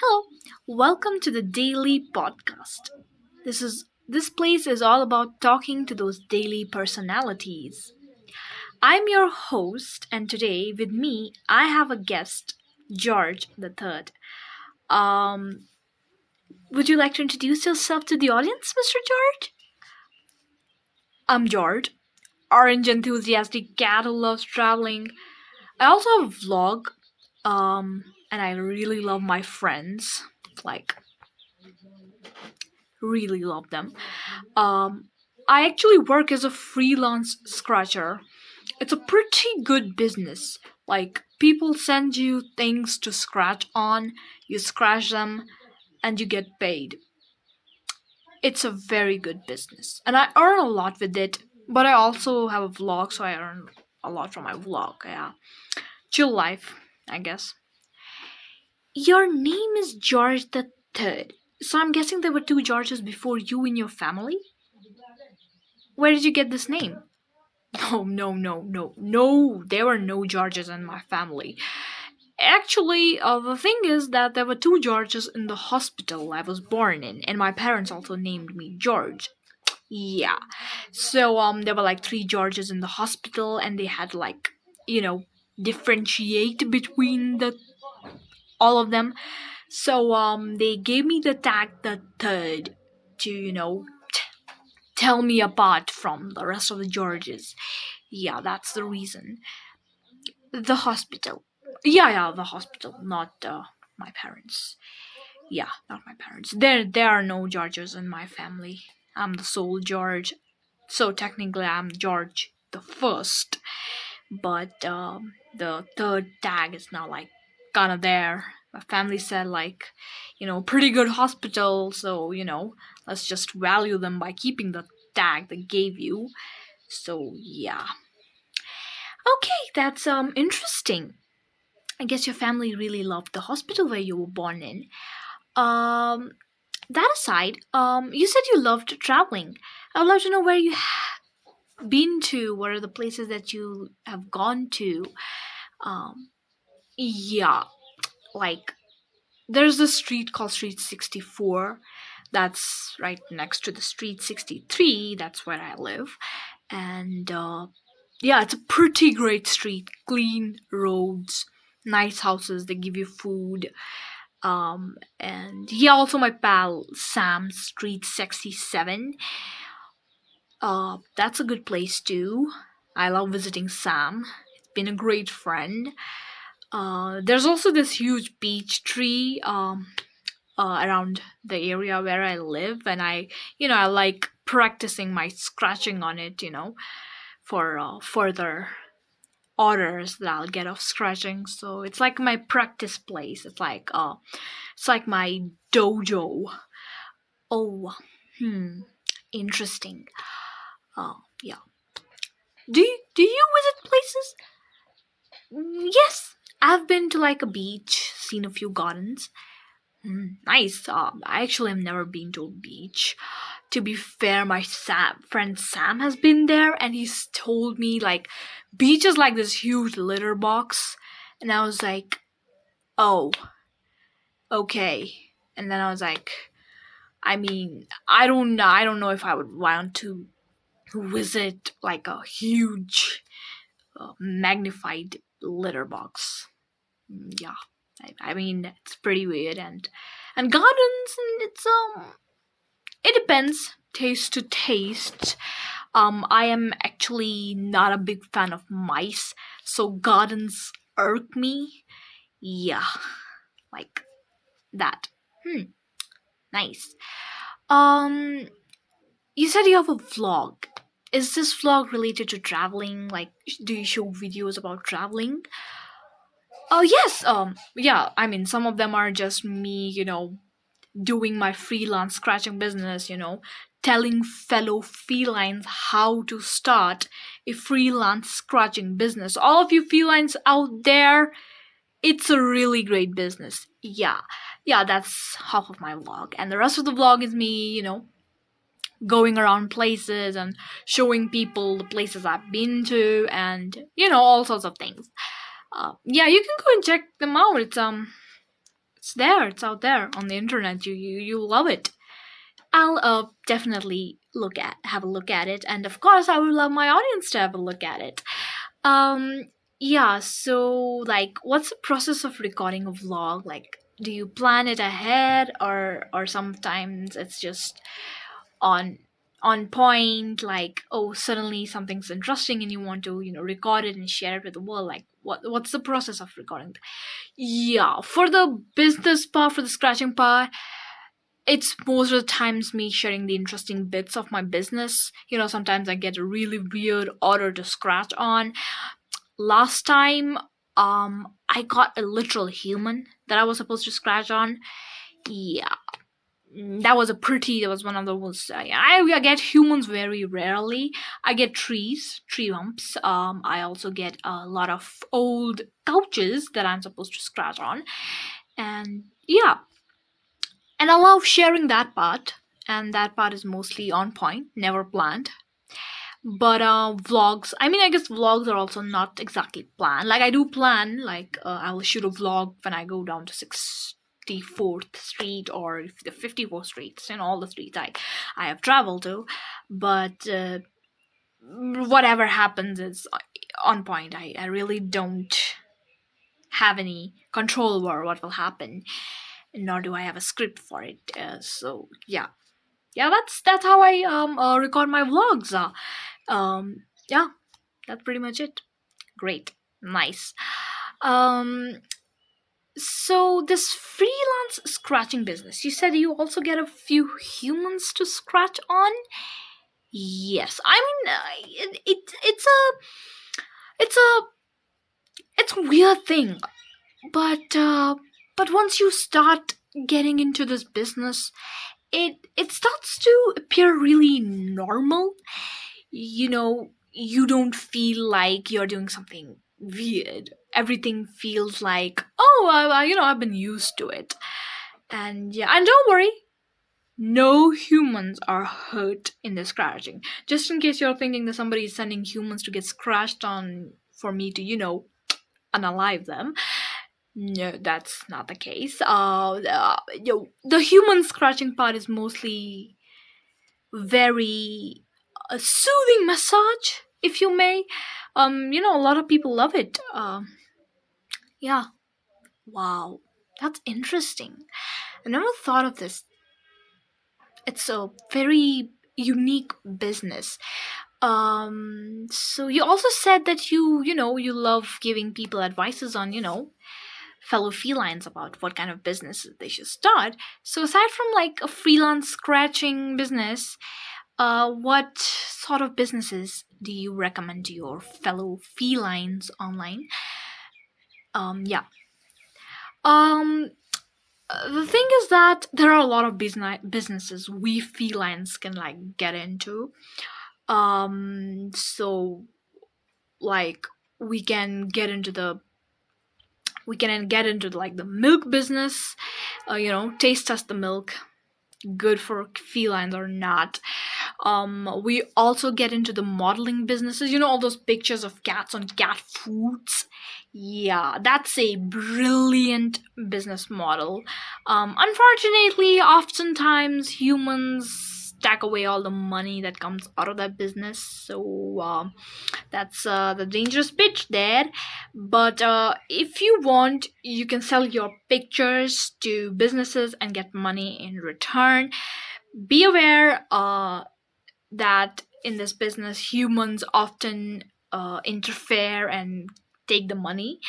Hello, welcome to the daily podcast. This place is all about talking to those daily personalities. I'm your host, and today with me I have a guest, George the Third. Um, would you like to introduce yourself to the audience, Mr. George? I'm George, orange enthusiastic cat who loves traveling. I also have a vlog, and I really love my friends. Like really love them. Um, I actually work as a freelance scratcher. It's a pretty good business. Like, people send you things to scratch on, you scratch them, and you get paid. It's a very good business. And I earn a lot with it, but I also have a vlog, so I earn a lot from my vlog. Yeah. Chill life, I guess. Your name is George the Third. So I'm guessing there were two Georges before you in your family? Where did you get this name? No, no, no, no, no. There were no Georges in my family. Actually, the thing is that there were two Georges in the hospital I was born in, and my parents also named me George. Yeah. So there were like three Georges in the hospital, and they had like you know differentiate between the all of them. So they gave me the tag the third to tell me apart from the rest of the Georges. Yeah, that's the reason. The hospital. Yeah, the hospital, not my parents. Yeah, not my parents. There are no Georges in my family. I'm the sole George, so technically I'm George the first. But the third tag is now like kind of there. My family said like, pretty good hospital, so let's just value them by keeping the tag they gave you. So yeah. Okay, that's interesting. I guess your family really loved the hospital where you were born in. Um, that aside, you said you loved traveling. I'd love to know where you have been to. What are the places that you have gone to? Um, yeah, like there's a street called Street 64. That's right next to the Street 63. That's where I live, and yeah, it's a pretty great street. Clean roads, nice houses. They give you food. And he also my pal Sam Street 67. That's a good place too. I love visiting Sam. It's been a great friend. There's also this huge beech tree around the area where I live, and I like practicing my scratching on it, for further orders that I'll get off scratching. So it's like my practice place. It's like my dojo. Oh, interesting. Yeah. Do you visit places? Yes, I've been to like a beach, seen a few gardens. Nice. I actually have never been to a beach. To be fair, my friend Sam has been there, and he's told me like beach is like this huge litter box, and I was like, oh, okay. And then I was like, I mean, I don't know if I would want to visit like a huge, magnified litter box. Yeah, I mean it's pretty weird, and gardens, and it depends taste to taste. I am actually not a big fan of mice, so gardens irk me. Yeah, like that. Nice. Um, you said you have a vlog. Is this vlog related to traveling? Like, do you show videos about traveling? Oh yes. Yeah. I mean, some of them are just me, doing my freelance scratching business. Telling fellow felines how to start a freelance scratching business. All of you felines out there, it's a really great business. Yeah. Yeah, that's half of my vlog. And the rest of the vlog is me, going around places and showing people the places I've been to, and all sorts of things. Yeah, you can go and check them out. It's It's there. It's out there on the internet. You love it. I'll definitely have a look at it, and of course, I would love my audience to have a look at it. Um, yeah. So, like, what's the process of recording a vlog? Like, do you plan it ahead, or sometimes it's just on on point? Like, oh, suddenly something's interesting and you want to record it and share it with the world. Like, what's the process of recording? Yeah, for the business part, for the scratching part, it's most of the times me sharing the interesting bits of my business. Sometimes I get a really weird order to scratch on. Last time, I got a literal human that I was supposed to scratch on. Yeah, that was one of the most. I get humans very rarely. I get tree humps. I also get a lot of old couches that I'm supposed to scratch on, and yeah, and I love sharing that part. And that part is mostly on point, never planned. But vlogs, I mean, I guess vlogs are also not exactly planned. Like, I do plan, like, I will shoot a vlog when I go down to 64th Street or the 54th Street, all the streets I have traveled to. But whatever happens is on point. I really don't have any control over what will happen, nor do I have a script for it. So yeah, that's how I record my vlogs. Yeah, that's pretty much it. Great, nice. Um, so this freelance scratching business, you said you also get a few humans to scratch on. Yes, I mean it's a it's a weird thing, but once you start getting into this business, it starts to appear really normal. You don't feel like you're doing something weird. Everything feels like, oh, I've been used to it. And yeah, and don't worry, no humans are hurt in the scratching. Just in case you're thinking that somebody is sending humans to get scratched on for me to unalive them. No, that's not the case. The human scratching part is mostly very a soothing massage, if you may. A lot of people love it. Yeah. Wow, that's interesting. I never thought of this. It's a very unique business. So you also said that you love giving people advices on fellow felines about what kind of business they should start. So aside from like a freelance scratching business, what sort of businesses do you recommend to your fellow felines online? Yeah. Um, the thing is that there are a lot of businesses we felines can like get into. So like we can get into like the milk business. Taste test the milk, good for felines or not. We also get into the modeling businesses. All those pictures of cats on cat foods. Yeah, that's a brilliant business model. Unfortunately, oftentimes humans stack away all the money that comes out of that business. So that's the dangerous bit there. But if you want, you can sell your pictures to businesses and get money in return. Be aware that in this business, humans often interfere and take the money.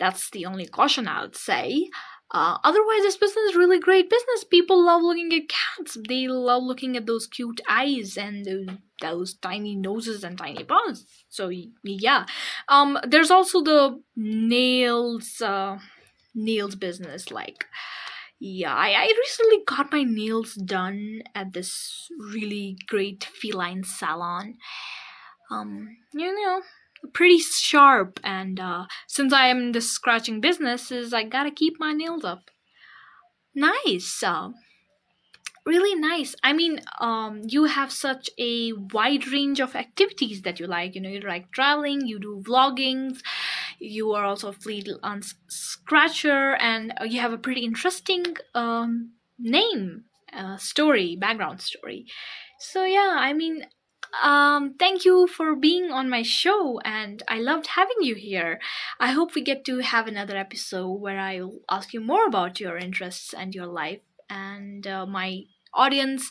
That's the only caution I would say. Otherwise, this business is really great business. People love looking at cats. They love looking at those cute eyes and those tiny noses and tiny paws. So yeah. There's also the nails business. Like, yeah, I recently got my nails done at this really great feline salon. You know, pretty sharp, and since I am in the scratching business, I gotta keep my nails up. Nice. Really nice. I mean, you have such a wide range of activities that you like. You like traveling, you do vlogging, you are also a freelance scratcher, and you have a pretty interesting name, story, background story. So yeah, I mean, thank you for being on my show, and I loved having you here. I hope we get to have another episode where I'll ask you more about your interests and your life, and my audience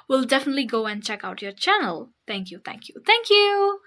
will definitely go and check out your channel. Thank you, thank you, thank you.